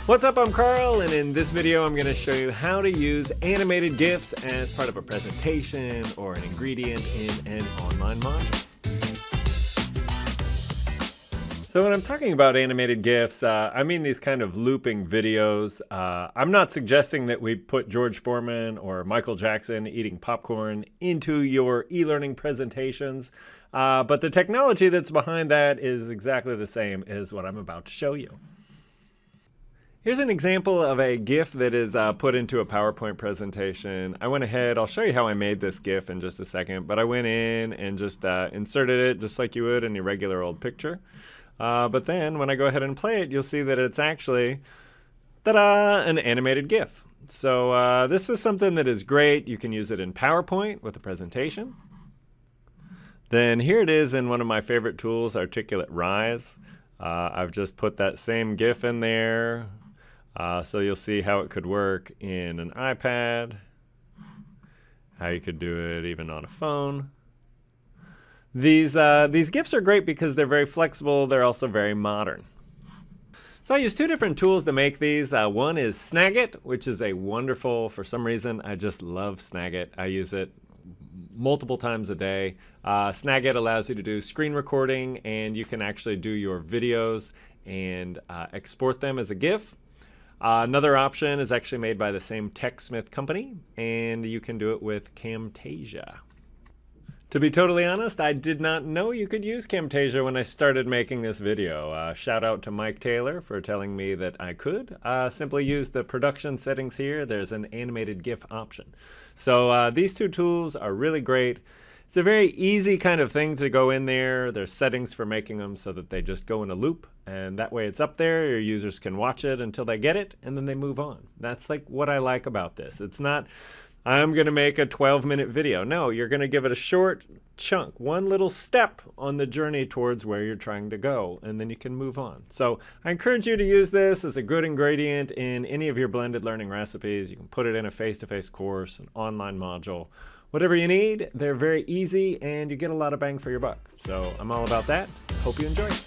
What's up, I'm Karl, and in this video I'm going to show you how to use animated GIFs as part of a presentation or an ingredient in an online module. So when I'm talking about animated GIFs, I mean these kind of looping videos. I'm not suggesting that we put George Foreman or Michael Jackson eating popcorn into your e-learning presentations, but the technology that's behind that is exactly the same as what I'm about to show you. Here's an example of a GIF that is put into a PowerPoint presentation. I went ahead, I'll show you how I made this GIF in just a second, but I went in and just inserted it just like you would in your regular old picture. But then when I go ahead and play it, you'll see that it's actually, ta-da, an animated GIF. So this is something that is great. You can use it in PowerPoint with a presentation. Then here it is in one of my favorite tools, Articulate Rise. I've just put that same GIF in there. So you'll see how it could work in an iPad, how you could do it even on a phone. These GIFs are great because they're very flexible. They're also very modern. So I use two different tools to make these. One is Snagit, which is a wonderful, for some reason, I just love Snagit. I use it multiple times a day. Snagit allows you to do screen recording, and you can actually do your videos and export them as a GIF. Another option is actually made by the same TechSmith company, and you can do it with Camtasia. To be totally honest, I did not know you could use Camtasia when I started making this video. Shout out to Mike Taylor for telling me that I could. Simply use the production settings here. There's an animated GIF option. So these two tools are really great. It's a very easy kind of thing to go in there. There's settings for making them so that they just go in a loop, and that way it's up there. Your users can watch it until they get it, and then they move on. That's like what I like about this. It's not, I'm going to make a 12-minute video. No, you're going to give it a short chunk, one little step on the journey towards where you're trying to go, and then you can move on. So I encourage you to use this as a good ingredient in any of your blended learning recipes. You can put it in a face-to-face course, an online module, whatever you need. They're very easy, and you get a lot of bang for your buck. So I'm all about that. Hope you enjoy it.